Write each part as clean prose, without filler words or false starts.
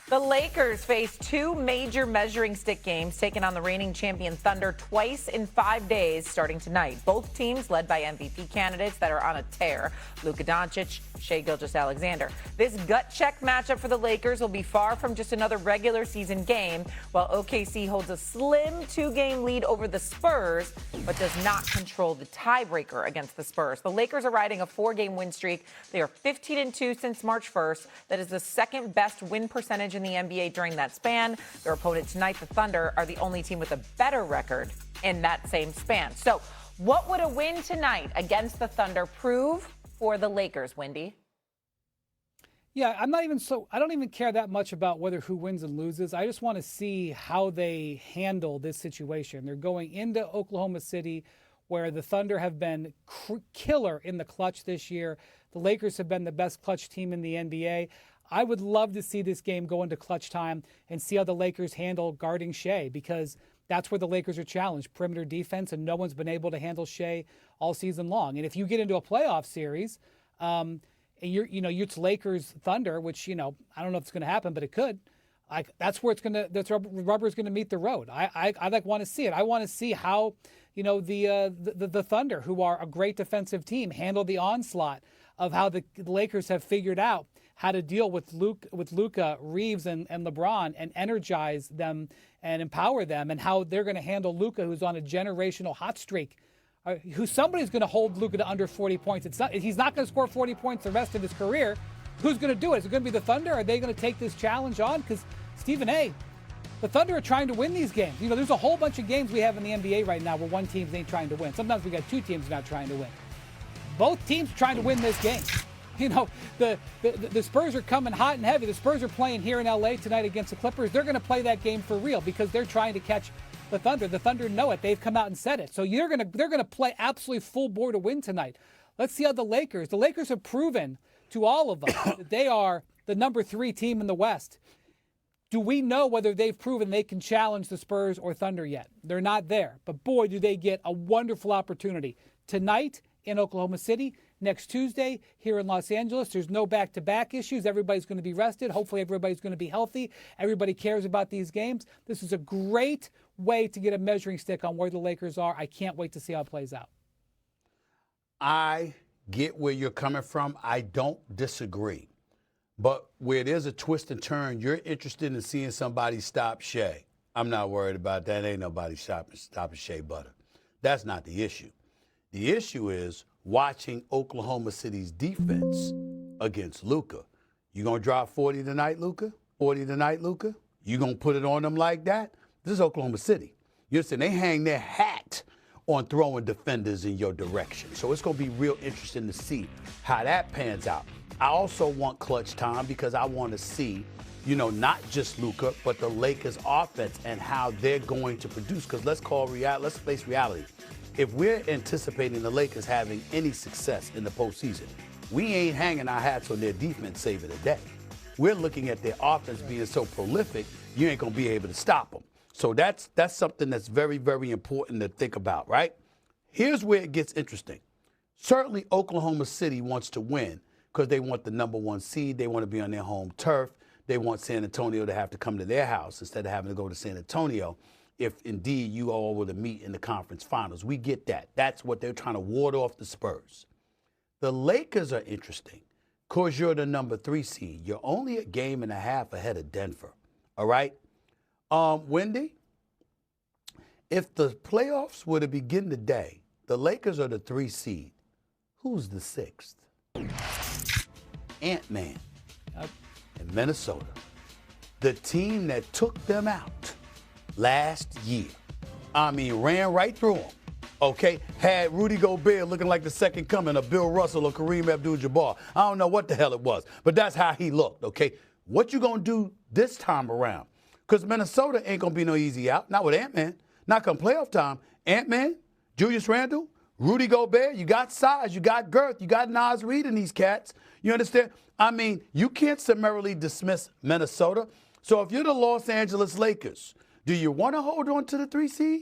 The Lakers face two major measuring stick games, taking on the reigning champion Thunder twice in 5 days starting tonight. Both teams led by MVP candidates that are on a tear. Luka Doncic, Shai Gilgeous-Alexander. This gut check matchup for the Lakers will be far from just another regular season game, while OKC holds a slim 2-game lead over the Spurs, but does not control the tiebreaker against the Spurs. The Lakers are riding a 4-game win streak. They are 15-2 since March 1st. That is the second best win percentage in the NBA during that span. Their opponent tonight, the Thunder, are the only team with a better record in that same span. So what would a win tonight against the Thunder prove for the Lakers, Wendy? Yeah, I don't even care that much about whether who wins and loses. I just want to see how they handle this situation. They're going into Oklahoma City, where the Thunder have been killer in the clutch this year. The Lakers have been the best clutch team in the NBA. I would love to see this game go into clutch time and see how the Lakers handle guarding Shai, because that's where the Lakers are challenged, perimeter defense, and no one's been able to handle Shai all season long. And if you get into a playoff series, and it's Lakers Thunder, which, I don't know if it's going to happen, but it could. That's where the rubber's going to meet the road. I want to see it. I want to see how, the Thunder, who are a great defensive team, handle the onslaught of how the Lakers have figured out how to deal with Luka, Reeves, and LeBron, and energize them and empower them, and how they're going to handle Luka, who's on a generational hot streak. Somebody's going to hold Luka to under 40 points. He's not going to score 40 points the rest of his career. Who's going to do it? Is it going to be the Thunder? Are they going to take this challenge on? Because, Stephen A., the Thunder are trying to win these games. There's a whole bunch of games we have in the NBA right now where one team ain't trying to win. Sometimes we got two teams not trying to win. Both teams are trying to win this game. The Spurs are coming hot and heavy. The Spurs are playing here in LA tonight against the Clippers. They're going to play that game for real because they're trying to catch the Thunder. The Thunder know it. They've come out and said it. So they're going to play absolutely full bore to win tonight. Let's see how the Lakers have proven to all of us that they are the number 3 team in the West. Do we know whether they've proven they can challenge the Spurs or Thunder yet? They're not there. But boy, do they get a wonderful opportunity tonight in Oklahoma City, next Tuesday here in Los Angeles. There's no back-to-back issues. Everybody's going to be rested. Hopefully everybody's going to be healthy. Everybody cares about these games. This is a great way to get a measuring stick on where the Lakers are. I can't wait to see how it plays out. I get where you're coming from. I don't disagree. But where there's a twist and turn, you're interested in seeing somebody stop Shai. I'm not worried about that. Ain't nobody stopping Shea Butter. That's not the issue. The issue is watching Oklahoma City's defense against Luka. You going to drop 40 tonight, Luka? 40 tonight, Luka? You going to put it on them like that? This is Oklahoma City. You're saying they hang their hat on throwing defenders in your direction. So it's going to be real interesting to see how that pans out. I also want clutch time because I want to see, not just Luka, but the Lakers offense and how they're going to produce. Because let's face reality. If we're anticipating the Lakers having any success in the postseason, we ain't hanging our hats on their defense saving the day. We're looking at their offense being so prolific, you ain't going to be able to stop them. So that's something that's very, very important to think about, right? Here's where it gets interesting. Certainly Oklahoma City wants to win because they want the number 1 seed. They want to be on their home turf. They want San Antonio to have to come to their house instead of having to go to San Antonio if indeed you all were to meet in the conference finals. We get that. That's what they're trying to ward off the Spurs. The Lakers are interesting because you're the number 3 seed. You're only a game and a half ahead of Denver, all right? Wendy, if the playoffs were to begin today, the Lakers are the 3 seed. Who's the 6th? Ant-Man in Minnesota. The team that took them out last year. Ran right through them. Okay? Had Rudy Gobert looking like the second coming of Bill Russell or Kareem Abdul-Jabbar. I don't know what the hell it was, but that's how he looked, okay? What you gonna do this time around? Because Minnesota ain't gonna be no easy out. Not with Ant-Man. Not come playoff time. Ant-Man, Julius Randle, Rudy Gobert, you got size, you got girth, you got Nas Reed in these cats. You understand? You can't summarily dismiss Minnesota. So if you're the Los Angeles Lakers, do you want to hold on to the 3 seed?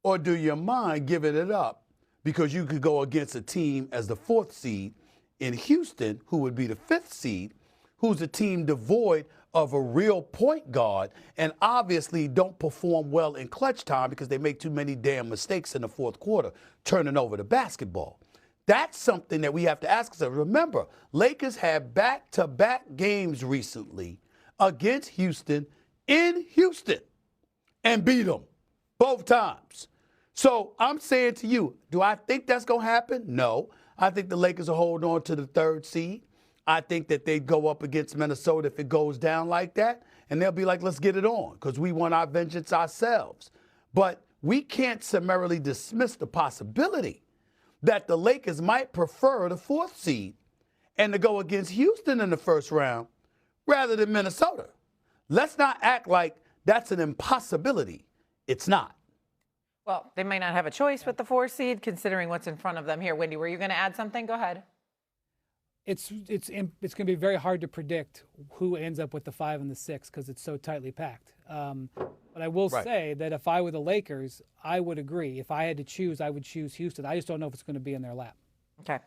Or do you mind giving it up because you could go against a team as the 4th seed in Houston, who would be the 5th seed, who's a team devoid of a real point guard and obviously don't perform well in clutch time because they make too many damn mistakes in the fourth quarter, turning over the basketball. That's something that we have to ask ourselves. Remember, Lakers had back-to-back games recently against Houston in Houston and beat them both times. So I'm saying to you, do I think that's going to happen? No. I think the Lakers will hold on to the third seed. I think that they'd go up against Minnesota if it goes down like that, and they'll be like, let's get it on because we want our vengeance ourselves. But we can't summarily dismiss the possibility that the Lakers might prefer the fourth seed and to go against Houston in the first round rather than Minnesota. Let's not act like that's an impossibility. It's not. Well, they might not have a choice with the 4 seed, considering what's in front of them here. Wendy, were you going to add something? Go ahead. It's going to be very hard to predict who ends up with the 5 and the 6 because it's so tightly packed. But I will say that if I were the Lakers, I would agree. If I had to choose, I would choose Houston. I just don't know if it's going to be in their lap. Okay.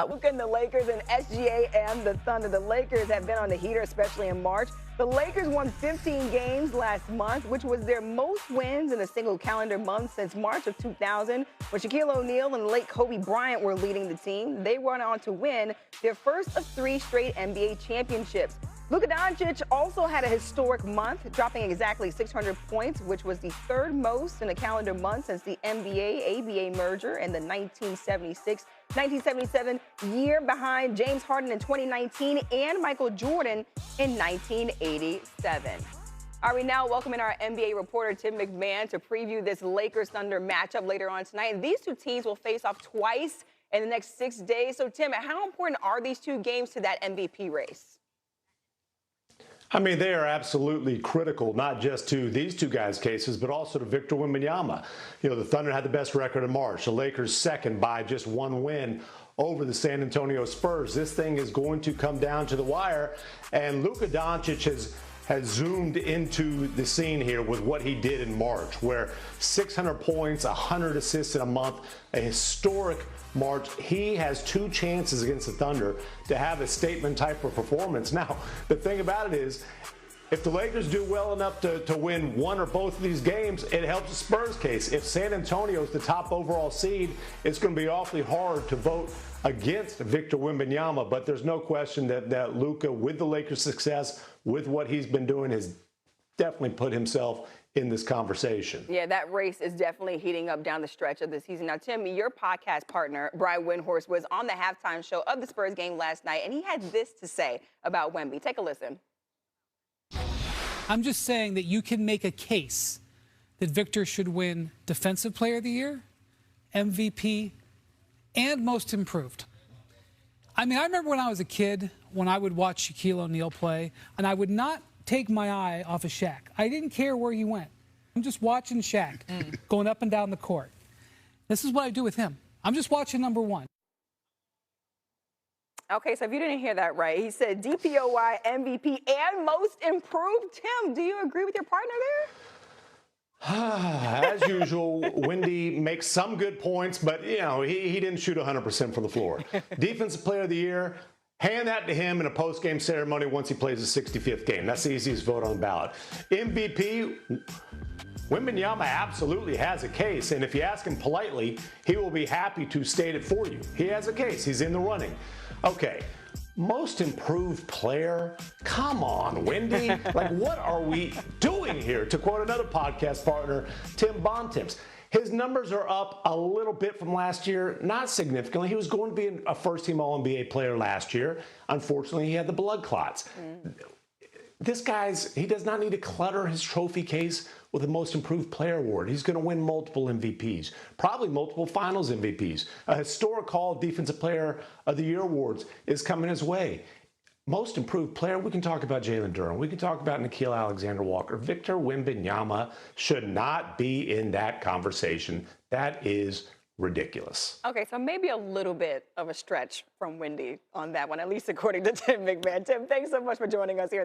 Luka and the Lakers and SGA and the Thunder. The Lakers have been on the heater, especially in March. The Lakers won 15 games last month, which was their most wins in a single calendar month since March of 2000, when Shaquille O'Neal and late Kobe Bryant were leading the team. They went on to win their first of 3 straight NBA championships. Luka Doncic also had a historic month, dropping exactly 600 points, which was the 3rd most in a calendar month since the NBA-ABA merger in the 1976-1977 year, behind James Harden in 2019 and Michael Jordan in 1987. All right, we now welcome in our NBA reporter Tim McMahon to preview this Lakers-Thunder matchup later on tonight. And these two teams will face off twice in the next 6 days. So, Tim, how important are these two games to that MVP race? I mean, they are absolutely critical, not just to these two guys' cases, but also to Victor Wembanyama. You know, the Thunder had the best record in March. The Lakers second by just 1 win over the San Antonio Spurs. This thing is going to come down to the wire, and Luka Doncic has zoomed into the scene here with what he did in March, where 600 points, 100 assists in a month, a historic March. He has 2 chances against the Thunder to have a statement type of performance. Now, the thing about it is, if the Lakers do well enough to win one or both of these games, it helps the Spurs case. If San Antonio is the top overall seed, it's going to be awfully hard to vote against Victor Wembanyama. But there's no question that Luka, with the Lakers' success, with what he's been doing, has definitely put himself in this conversation. Yeah, that race is definitely heating up down the stretch of the season. Now, Tim, your podcast partner, Brian Windhorst, was on the halftime show of the Spurs game last night, and he had this to say about Wemby. Take a listen. I'm just saying that you can make a case that Victor should win Defensive Player of the Year, MVP, and Most Improved. I mean, I remember when I was a kid, when I would watch Shaquille O'Neal play, and I would not take my eye off of Shaq. I didn't care where he went. I'm just watching Shaq going up and down the court. This is what I do with him. I'm just watching number 1. Okay, so if you didn't hear that right, he said DPOY, MVP, and Most Improved. Tim, do you agree with your partner there? As usual, Wendy makes some good points, but, you know, he didn't shoot 100% from the floor. Defensive Player of the Year, hand that to him in a post-game ceremony once he plays his 65th game. That's the easiest vote on the ballot. MVP, Wembanyama absolutely has a case, and if you ask him politely, he will be happy to state it for you. He has a case. He's in the running. Okay. Most Improved Player? Come on, Wendy. Like, what are we doing here? To quote another podcast partner, Tim Bontemps. His numbers are up a little bit from last year, not significantly. He was going to be a first-team All-NBA player last year. Unfortunately, he had the blood clots. This he does not need to clutter his trophy case with a Most Improved Player award. He's going to win multiple MVPs, probably multiple Finals MVPs. A historic Hall Defensive Player of the Year awards is coming his way. Most Improved Player, we can talk about Jalen Durham. We can talk about Nickeil Alexander-Walker. Victor Wembanyama should not be in that conversation. That is ridiculous. Okay, so maybe a little bit of a stretch from Wendy on that one, at least according to Tim McMahon. Tim, thanks so much for joining us here.